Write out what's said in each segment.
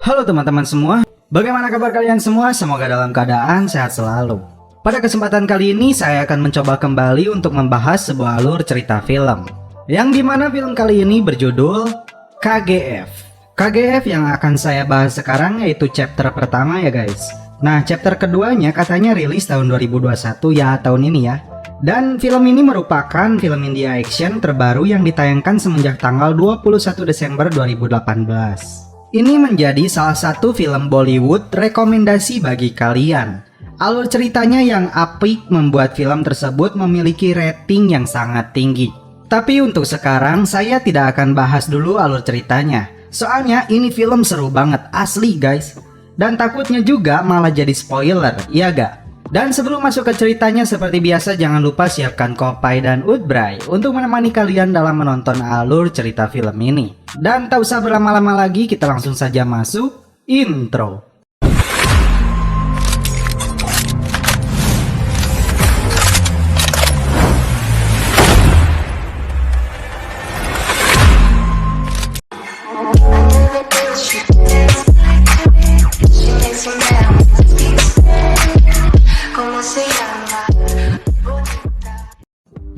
Halo teman-teman semua, bagaimana kabar kalian semua? Semoga dalam keadaan sehat selalu. Pada kesempatan kali ini saya akan mencoba kembali untuk membahas sebuah alur cerita film, yang dimana film kali ini berjudul KGF. KGF yang akan saya bahas sekarang yaitu chapter pertama ya guys. Nah, chapter keduanya katanya rilis tahun 2021 ya, tahun ini ya. Dan film ini merupakan film India action terbaru yang ditayangkan semenjak tanggal 21 Desember 2018. Ini menjadi salah satu film Bollywood rekomendasi bagi kalian. Alur ceritanya yang apik membuat film tersebut memiliki rating yang sangat tinggi. Tapi untuk sekarang saya tidak akan bahas dulu alur ceritanya. Soalnya ini film seru banget, asli guys. Dan takutnya juga malah jadi spoiler, iya gak? Dan sebelum masuk ke ceritanya, seperti biasa jangan lupa siapkan Kopai dan Udbray untuk menemani kalian dalam menonton alur cerita film ini. Dan tak usah berlama-lama lagi, kita langsung saja masuk intro.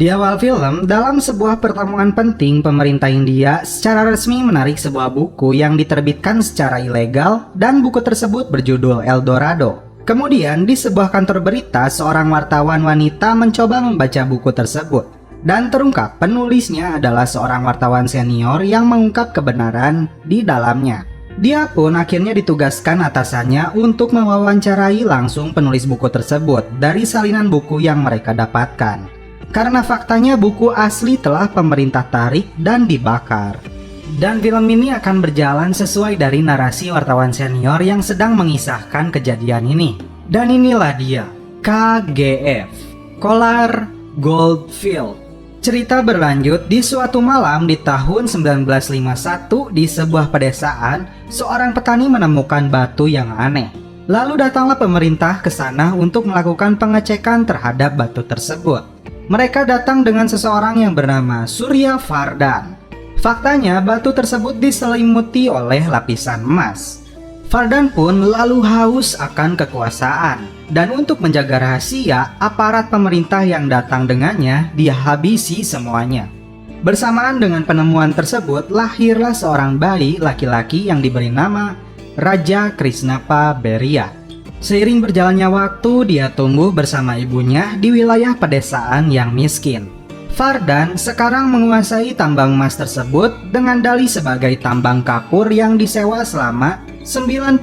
Di awal film, dalam sebuah pertemuan penting, pemerintah India secara resmi menarik sebuah buku yang diterbitkan secara ilegal dan buku tersebut berjudul El Dorado. Kemudian di sebuah kantor berita, seorang wartawan wanita mencoba membaca buku tersebut. Dan terungkap penulisnya adalah seorang wartawan senior yang mengungkap kebenaran di dalamnya. Dia pun akhirnya ditugaskan atasannya untuk mewawancarai langsung penulis buku tersebut dari salinan buku yang mereka dapatkan. Karena faktanya buku asli telah pemerintah tarik dan dibakar. Dan film ini akan berjalan sesuai dari narasi wartawan senior yang sedang mengisahkan kejadian ini. Dan inilah dia, KGF, Kolar Goldfield. Cerita berlanjut di suatu malam di tahun 1951 di sebuah pedesaan, seorang petani menemukan batu yang aneh. Lalu datanglah pemerintah ke sana untuk melakukan pengecekan terhadap batu tersebut. Mereka datang dengan seseorang yang bernama Surya Vardhan. Faktanya batu tersebut diselimuti oleh lapisan emas. Vardhan pun lalu haus akan kekuasaan. Dan untuk menjaga rahasia, aparat pemerintah yang datang dengannya dia habisi semuanya. Bersamaan dengan penemuan tersebut, lahirlah seorang bayi laki-laki yang diberi nama Raja Krishnapa Beria. Seiring berjalannya waktu, dia tumbuh bersama ibunya di wilayah pedesaan yang miskin. Vardhan sekarang menguasai tambang emas tersebut dengan dalih sebagai tambang kapur yang disewa selama 99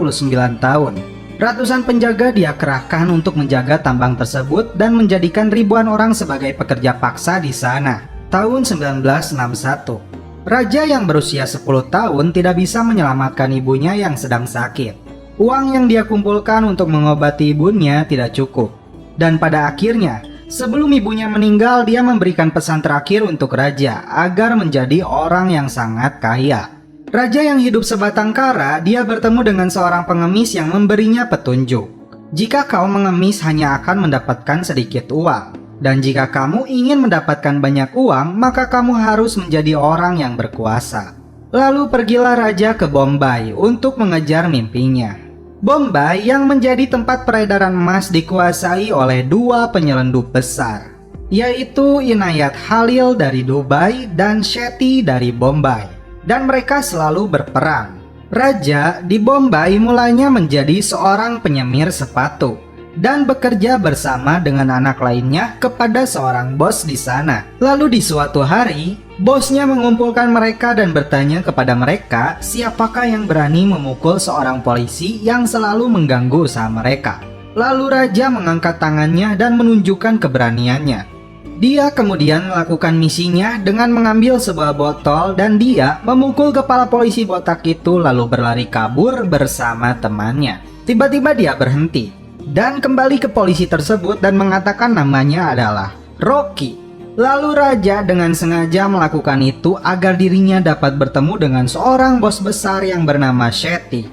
tahun. Ratusan penjaga dia kerahkan untuk menjaga tambang tersebut dan menjadikan ribuan orang sebagai pekerja paksa di sana. Tahun 1961, Raja yang berusia 10 tahun tidak bisa menyelamatkan ibunya yang sedang sakit. Uang yang dia kumpulkan untuk mengobati ibunya tidak cukup. Dan pada akhirnya, sebelum ibunya meninggal, dia memberikan pesan terakhir untuk Raja agar menjadi orang yang sangat kaya. Raja yang hidup sebatang kara, dia bertemu dengan seorang pengemis yang memberinya petunjuk. Jika kau mengemis hanya akan mendapatkan sedikit uang. Dan jika kamu ingin mendapatkan banyak uang, maka kamu harus menjadi orang yang berkuasa. Lalu pergilah Raja ke Bombay untuk mengejar mimpinya. Bombay yang menjadi tempat peredaran emas dikuasai oleh dua penyelundup besar, yaitu Inayat Halil dari Dubai dan Shetty dari Bombay. Dan mereka selalu berperang. Raja di Bombay mulanya menjadi seorang penyemir sepatu dan bekerja bersama dengan anak lainnya kepada seorang bos di sana. Lalu di suatu hari, bosnya mengumpulkan mereka dan bertanya kepada mereka siapakah yang berani memukul seorang polisi yang selalu mengganggu usaha mereka. Lalu Raja mengangkat tangannya dan menunjukkan keberaniannya. Dia kemudian melakukan misinya dengan mengambil sebuah botol dan dia memukul kepala polisi botak itu lalu berlari kabur bersama temannya. Tiba-tiba dia berhenti dan kembali ke polisi tersebut dan mengatakan namanya adalah Rocky. Lalu Raja dengan sengaja melakukan itu agar dirinya dapat bertemu dengan seorang bos besar yang bernama Shetty.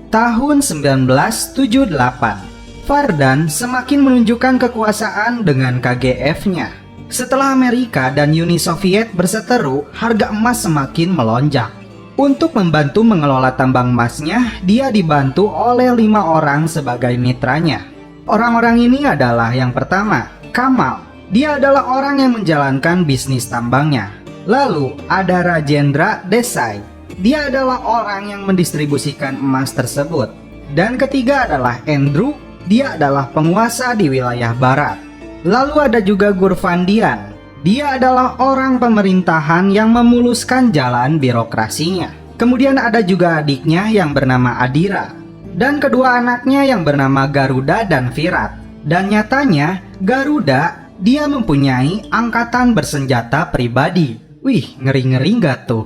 Tahun 1978, Vardhan semakin menunjukkan kekuasaan dengan KGF-nya. Setelah Amerika dan Uni Soviet berseteru, harga emas semakin melonjak. Untuk membantu mengelola tambang emasnya, dia dibantu oleh 5 orang sebagai mitranya. Orang-orang ini adalah yang pertama, Kamal. Dia adalah orang yang menjalankan bisnis tambangnya. Lalu ada Rajendra Desai. Dia adalah orang yang mendistribusikan emas tersebut. Dan ketiga adalah Andrew. Dia adalah penguasa di wilayah barat. Lalu ada juga Gurvandian. Dia adalah orang pemerintahan yang memuluskan jalan birokrasinya. Kemudian ada juga adiknya yang bernama Adira. Dan kedua anaknya yang bernama Garuda dan Virat. Dan nyatanya Garuda dia mempunyai angkatan bersenjata pribadi. Wih, ngeri-ngeri nggak tuh?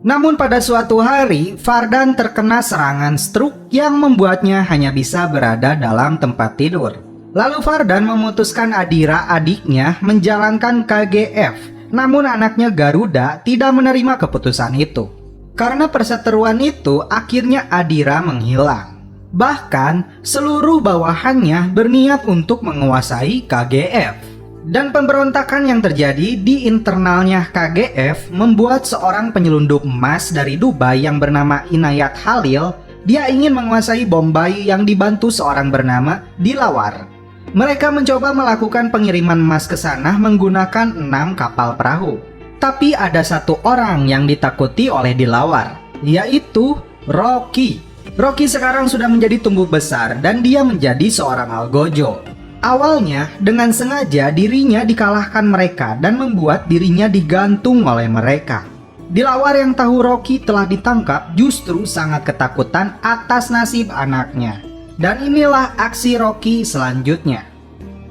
Namun pada suatu hari, Vardan terkena serangan stroke yang membuatnya hanya bisa berada dalam tempat tidur. Lalu Vardan memutuskan Adira adiknya menjalankan KGF. Namun anaknya Garuda tidak menerima keputusan itu. Karena perseteruan itu, akhirnya Adira menghilang. Bahkan seluruh bawahannya berniat untuk menguasai KGF. Dan pemberontakan yang terjadi di internalnya KGF membuat seorang penyelundup emas dari Dubai yang bernama Inayat Halil, dia ingin menguasai Bombay yang dibantu seorang bernama Dilawar. Mereka mencoba melakukan pengiriman emas ke sana menggunakan 6 kapal perahu. Tapi ada satu orang yang ditakuti oleh Dilawar, yaitu Rocky. Rocky sekarang sudah menjadi tumbuh besar dan dia menjadi seorang algojo. Awalnya, dengan sengaja dirinya dikalahkan mereka dan membuat dirinya digantung oleh mereka. Dilawar yang tahu Rocky telah ditangkap justru sangat ketakutan atas nasib anaknya. Dan inilah aksi Rocky selanjutnya.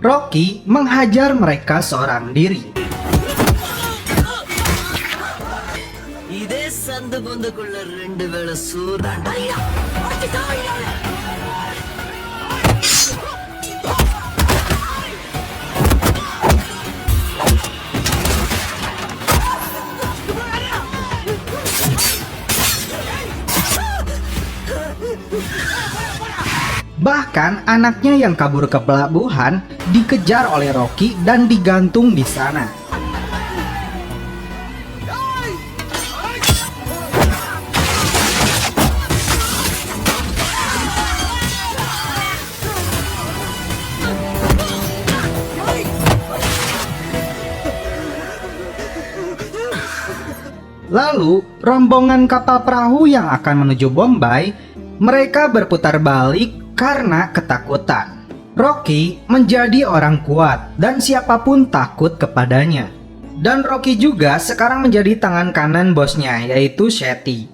Rocky menghajar mereka seorang diri. Bahkan anaknya yang kabur ke pelabuhan dikejar oleh Rocky dan digantung di sana. Lalu, rombongan kapal perahu yang akan menuju Bombay, mereka berputar balik karena ketakutan. Rocky menjadi orang kuat dan siapapun takut kepadanya. Dan Rocky juga sekarang menjadi tangan kanan bosnya, yaitu Shetty.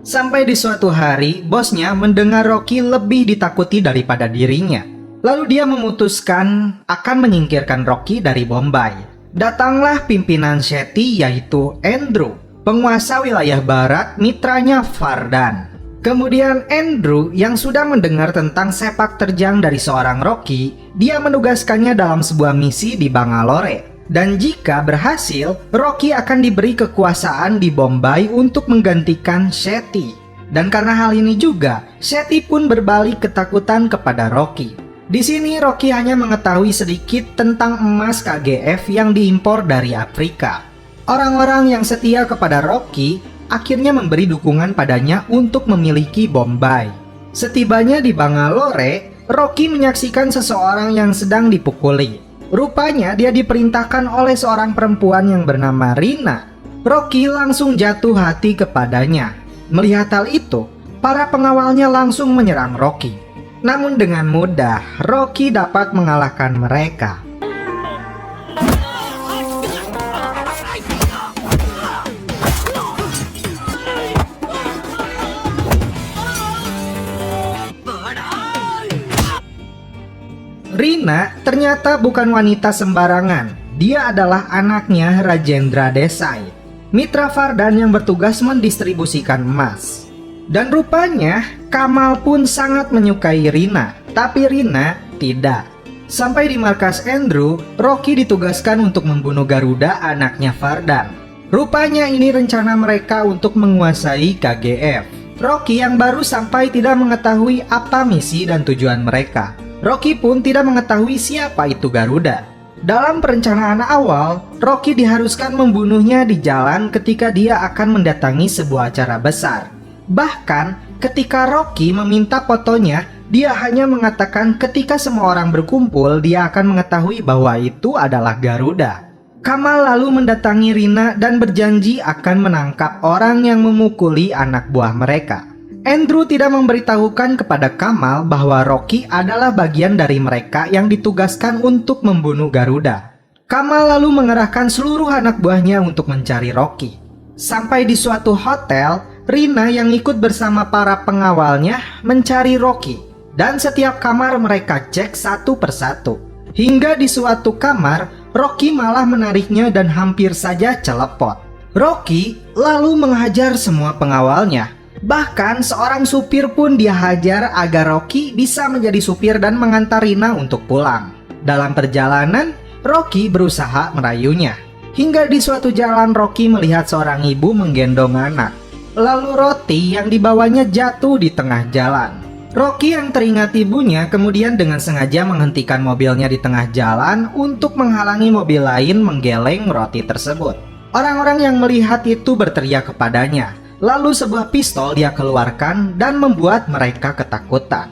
Sampai di suatu hari, bosnya mendengar Rocky lebih ditakuti daripada dirinya. Lalu dia memutuskan akan menyingkirkan Rocky dari Bombay. Datanglah pimpinan Shetty, yaitu Andrew, penguasa wilayah barat mitranya Vardan. Kemudian Andrew yang sudah mendengar tentang sepak terjang dari seorang Rocky, dia menugaskannya dalam sebuah misi di Bangalore. Dan jika berhasil, Rocky akan diberi kekuasaan di Bombay untuk menggantikan Shetty. Dan karena hal ini juga, Shetty pun berbalik ketakutan kepada Rocky. Di sini Rocky hanya mengetahui sedikit tentang emas KGF yang diimpor dari Afrika. Orang-orang yang setia kepada Rocky akhirnya memberi dukungan padanya untuk memiliki Bombay. Setibanya di Bangalore, Rocky menyaksikan seseorang yang sedang dipukuli. Rupanya dia diperintahkan oleh seorang perempuan yang bernama Rina. Rocky langsung jatuh hati kepadanya. Melihat hal itu, para pengawalnya langsung menyerang Rocky. Namun dengan mudah, Rocky dapat mengalahkan mereka. Rina ternyata bukan wanita sembarangan. Dia adalah anaknya Rajendra Desai, mitra Vardan yang bertugas mendistribusikan emas. Dan rupanya Kamal pun sangat menyukai Rina, tapi Rina tidak. Sampai di markas Andrew, Rocky ditugaskan untuk membunuh Garuda, anaknya Vardan. Rupanya ini rencana mereka untuk menguasai KGF. Rocky yang baru sampai tidak mengetahui apa misi dan tujuan mereka. Rocky pun tidak mengetahui siapa itu Garuda. Dalam perencanaan awal, Rocky diharuskan membunuhnya di jalan ketika dia akan mendatangi sebuah acara besar. Bahkan, ketika Rocky meminta fotonya, dia hanya mengatakan ketika semua orang berkumpul, dia akan mengetahui bahwa itu adalah Garuda. Kamal lalu mendatangi Rina dan berjanji akan menangkap orang yang memukuli anak buah mereka. Andrew tidak memberitahukan kepada Kamal bahwa Rocky adalah bagian dari mereka yang ditugaskan untuk membunuh Garuda. Kamal lalu mengerahkan seluruh anak buahnya untuk mencari Rocky. Sampai di suatu hotel, Rina yang ikut bersama para pengawalnya mencari Rocky. Dan setiap kamar mereka cek satu persatu. Hingga di suatu kamar, Rocky malah menariknya dan hampir saja celepot. Rocky lalu menghajar semua pengawalnya. Bahkan seorang supir pun dia hajar agar Rocky bisa menjadi supir dan mengantar Rina untuk pulang. Dalam perjalanan, Rocky berusaha merayunya. Hingga di suatu jalan Rocky melihat seorang ibu menggendong anak. Lalu roti yang dibawanya jatuh di tengah jalan. Rocky yang teringat ibunya kemudian dengan sengaja menghentikan mobilnya di tengah jalan untuk menghalangi mobil lain menggeleng roti tersebut. Orang-orang yang melihat itu berteriak kepadanya. Lalu sebuah pistol dia keluarkan dan membuat mereka ketakutan.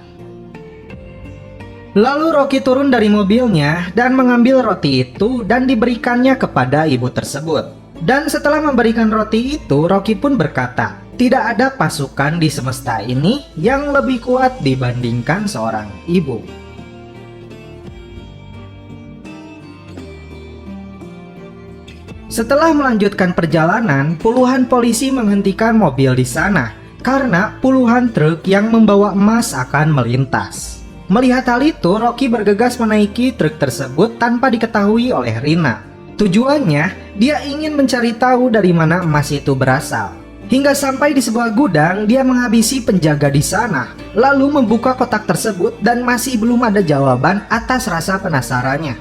Lalu Rocky turun dari mobilnya dan mengambil roti itu dan diberikannya kepada ibu tersebut. Dan setelah memberikan roti itu, Rocky pun berkata, tidak ada pasukan di semesta ini yang lebih kuat dibandingkan seorang ibu. Setelah melanjutkan perjalanan, puluhan polisi menghentikan mobil di sana karena puluhan truk yang membawa emas akan melintas. Melihat hal itu, Rocky bergegas menaiki truk tersebut tanpa diketahui oleh Rina. Tujuannya, dia ingin mencari tahu dari mana emas itu berasal. Hingga sampai di sebuah gudang, dia menghabisi penjaga di sana, lalu membuka kotak tersebut dan masih belum ada jawaban atas rasa penasarannya.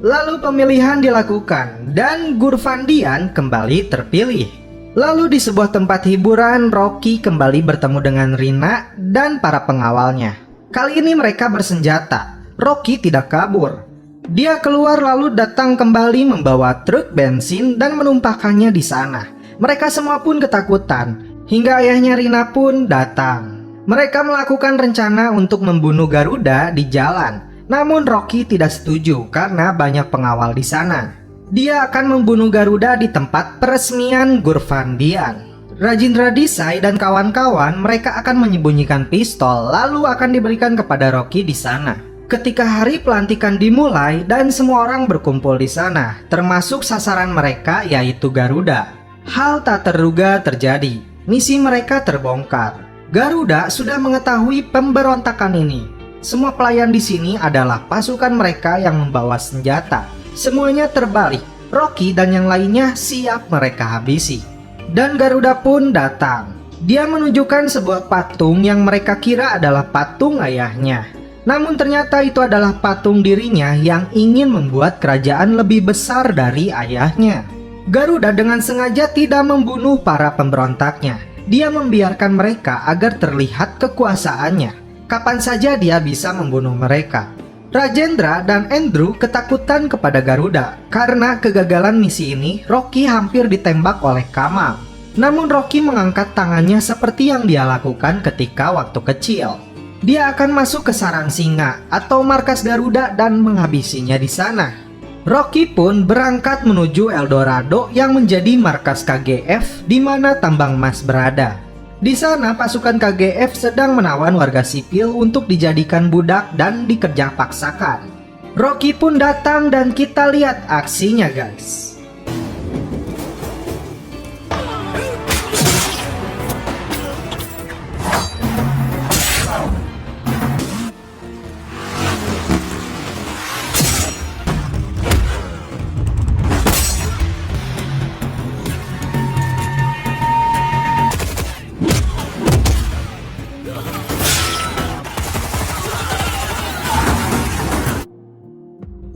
Lalu pemilihan dilakukan dan Gurvandian kembali terpilih. Lalu di sebuah tempat hiburan, Rocky kembali bertemu dengan Rina dan para pengawalnya. Kali ini mereka bersenjata. Rocky tidak kabur. Dia keluar lalu datang kembali membawa truk bensin dan menumpahkannya di sana. Mereka semua pun ketakutan. Hingga ayahnya Rina pun datang. Mereka melakukan rencana untuk membunuh Garuda di jalan. Namun Rocky tidak setuju karena banyak pengawal di sana. Dia akan membunuh Garuda di tempat peresmian Gurvandian. Rajendra Desai dan kawan-kawan mereka akan menyembunyikan pistol lalu akan diberikan kepada Rocky di sana. Ketika hari pelantikan dimulai dan semua orang berkumpul di sana, termasuk sasaran mereka yaitu Garuda. Hal tak terduga terjadi. Misi mereka terbongkar. Garuda sudah mengetahui pemberontakan ini. Semua pelayan di sini adalah pasukan mereka yang membawa senjata. Semuanya terbalik. Rocky dan yang lainnya siap mereka habisi. Dan Garuda pun datang. Dia menunjukkan sebuah patung yang mereka kira adalah patung ayahnya. Namun ternyata itu adalah patung dirinya yang ingin membuat kerajaan lebih besar dari ayahnya. Garuda dengan sengaja tidak membunuh para pemberontaknya. Dia membiarkan mereka agar terlihat kekuasaannya. Kapan saja dia bisa membunuh mereka. Rajendra dan Andrew ketakutan kepada Garuda. Karena kegagalan misi ini, Rocky hampir ditembak oleh Kamal. Namun Rocky mengangkat tangannya seperti yang dia lakukan ketika waktu kecil. Dia akan masuk ke sarang singa atau markas Garuda dan menghabisinya di sana. Rocky pun berangkat menuju Eldorado yang menjadi markas KGF di mana tambang emas berada. Di sana pasukan KGF sedang menawan warga sipil untuk dijadikan budak dan dikerja paksakan. Rocky pun datang dan kita lihat aksinya guys.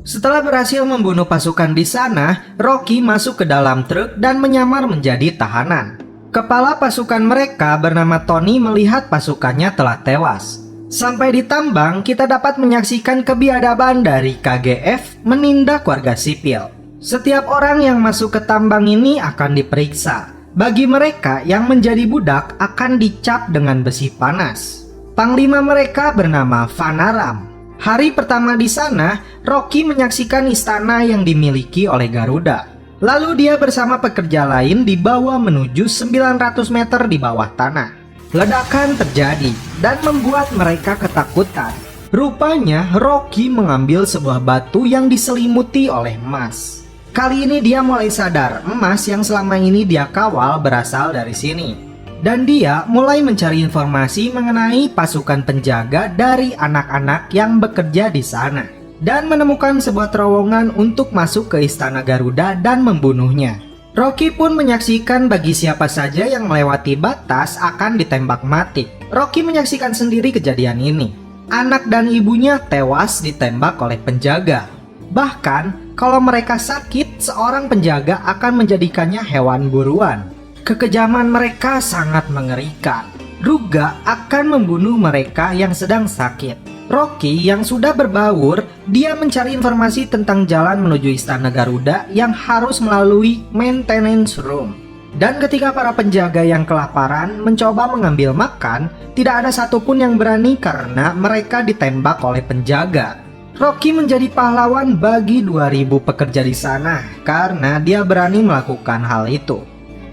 Setelah berhasil membunuh pasukan di sana, Rocky masuk ke dalam truk dan menyamar menjadi tahanan. Kepala pasukan mereka bernama Tony melihat pasukannya telah tewas. Sampai di tambang, kita dapat menyaksikan kebiadaban dari KGF menindak warga sipil. Setiap orang yang masuk ke tambang ini akan diperiksa. Bagi mereka yang menjadi budak akan dicap dengan besi panas. Panglima mereka bernama Vanaram. Hari pertama di sana, Rocky menyaksikan istana yang dimiliki oleh Garuda. Lalu dia bersama pekerja lain dibawa menuju 900 meter di bawah tanah. Ledakan terjadi dan membuat mereka ketakutan. Rupanya Rocky mengambil sebuah batu yang diselimuti oleh emas. Kali ini dia mulai sadar emas yang selama ini dia kawal berasal dari sini. Dan dia mulai mencari informasi mengenai pasukan penjaga dari anak-anak yang bekerja di sana. Dan menemukan sebuah terowongan untuk masuk ke istana Garuda dan membunuhnya. Rocky pun menyaksikan bagi siapa saja yang melewati batas akan ditembak mati. Rocky menyaksikan sendiri kejadian ini. Anak dan ibunya tewas ditembak oleh penjaga. Bahkan kalau mereka sakit, seorang penjaga akan menjadikannya hewan buruan. Kekejaman mereka sangat mengerikan. Ruga akan membunuh mereka yang sedang sakit. Rocky yang sudah berbaur, dia mencari informasi tentang jalan menuju istana Garuda yang harus melalui maintenance room. Dan ketika para penjaga yang kelaparan mencoba mengambil makan, tidak ada satupun yang berani karena mereka ditembak oleh penjaga. Rocky menjadi pahlawan bagi 2000 pekerja di sana karena dia berani melakukan hal itu.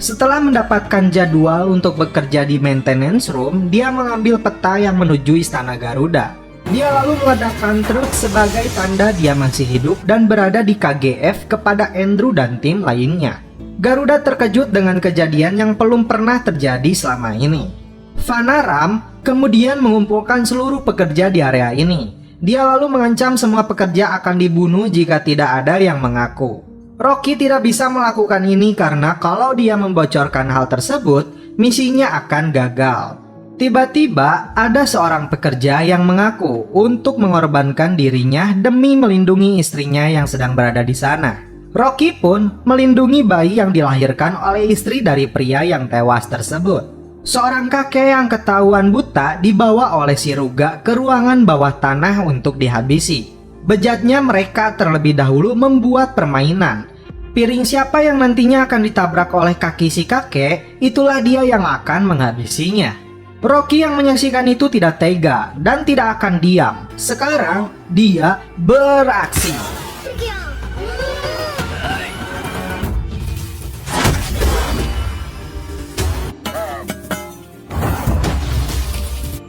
Setelah mendapatkan jadwal untuk bekerja di maintenance room, dia mengambil peta yang menuju istana Garuda. Dia lalu meledakkan truk sebagai tanda dia masih hidup dan berada di KGF kepada Andrew dan tim lainnya. Garuda terkejut dengan kejadian yang belum pernah terjadi selama ini. Vanaram kemudian mengumpulkan seluruh pekerja di area ini. Dia lalu mengancam semua pekerja akan dibunuh jika tidak ada yang mengaku. Rocky tidak bisa melakukan ini karena kalau dia membocorkan hal tersebut, misinya akan gagal. Tiba-tiba ada seorang pekerja yang mengaku untuk mengorbankan dirinya demi melindungi istrinya yang sedang berada di sana. Rocky pun melindungi bayi yang dilahirkan oleh istri dari pria yang tewas tersebut. Seorang kakek yang ketahuan buta dibawa oleh si Ruga ke ruangan bawah tanah untuk dihabisi. Bejatnya mereka terlebih dahulu membuat permainan. Piring siapa yang nantinya akan ditabrak oleh kaki si kakek, itulah dia yang akan menghabisinya. Rocky yang menyaksikan itu tidak tega dan tidak akan diam. Sekarang dia beraksi.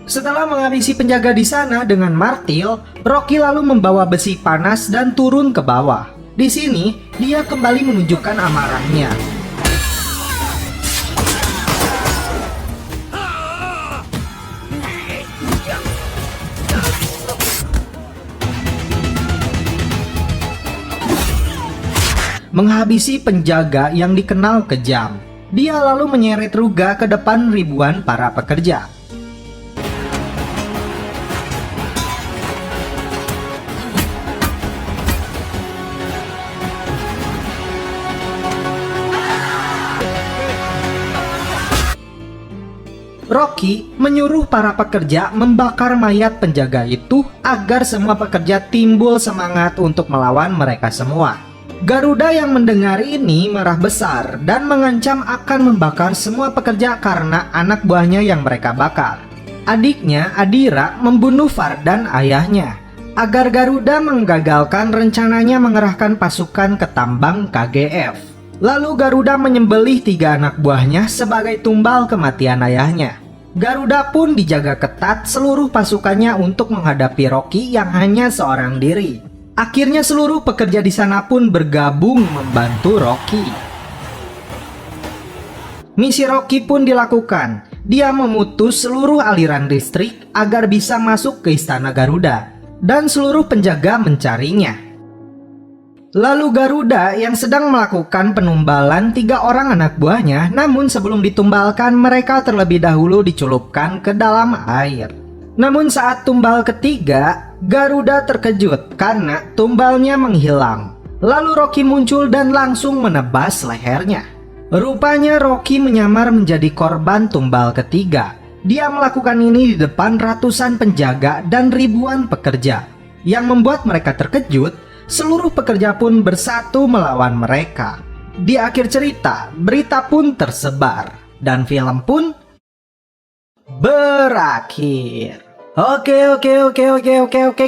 Setelah menghabisi penjaga di sana dengan martil, Rocky lalu membawa besi panas dan turun ke bawah. Di sini, dia kembali menunjukkan amarahnya. Menghabisi penjaga yang dikenal kejam. Dia lalu menyeret Ruga ke depan ribuan para pekerja. Rocky menyuruh para pekerja membakar mayat penjaga itu agar semua pekerja timbul semangat untuk melawan mereka semua. Garuda yang mendengar ini marah besar dan mengancam akan membakar semua pekerja karena anak buahnya yang mereka bakar. Adiknya, Adira, membunuh Vardan ayahnya. Agar Garuda menggagalkan rencananya mengerahkan pasukan ke tambang KGF. Lalu Garuda menyembelih 3 anak buahnya sebagai tumbal kematian ayahnya. Garuda pun dijaga ketat seluruh pasukannya untuk menghadapi Rocky yang hanya seorang diri. Akhirnya seluruh pekerja di sana pun bergabung membantu Rocky. Misi Rocky pun dilakukan. Dia memutus seluruh aliran listrik agar bisa masuk ke istana Garuda. Dan seluruh penjaga mencarinya. Lalu Garuda yang sedang melakukan penumbalan 3 orang anak buahnya, namun sebelum ditumbalkan mereka terlebih dahulu dicelupkan ke dalam air. Namun saat tumbal ketiga, Garuda terkejut karena tumbalnya menghilang. Lalu Rocky muncul dan langsung menebas lehernya. Rupanya Rocky menyamar menjadi korban tumbal ketiga. Dia melakukan ini di depan ratusan penjaga dan ribuan pekerja. Yang membuat mereka terkejut, seluruh pekerja pun bersatu melawan mereka. Di akhir cerita, berita pun tersebar dan film pun berakhir. Oke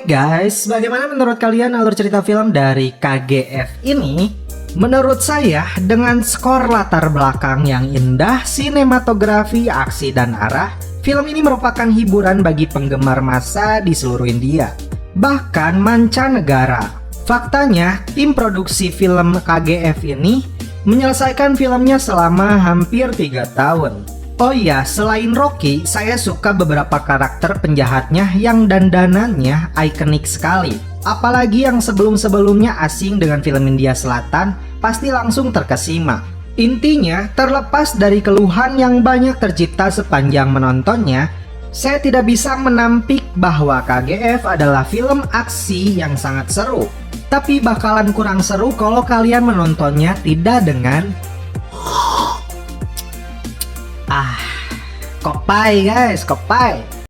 guys, bagaimana menurut kalian alur cerita film dari KGF ini? Menurut saya, dengan skor latar belakang yang indah, sinematografi, aksi, dan arah, film ini merupakan hiburan bagi penggemar massa di seluruh India, bahkan mancanegara. Faktanya, tim produksi film KGF ini menyelesaikan filmnya selama hampir 3 tahun. Oh iya, selain Rocky, saya suka beberapa karakter penjahatnya yang dandanannya ikonik sekali. Apalagi yang sebelum-sebelumnya asing dengan film India Selatan, pasti langsung terkesima. Intinya, terlepas dari keluhan yang banyak tercipta sepanjang menontonnya, saya tidak bisa menampik bahwa KGF adalah film aksi yang sangat seru. Tapi bakalan kurang seru kalau kalian menontonnya tidak dengan kopai guys, kopai.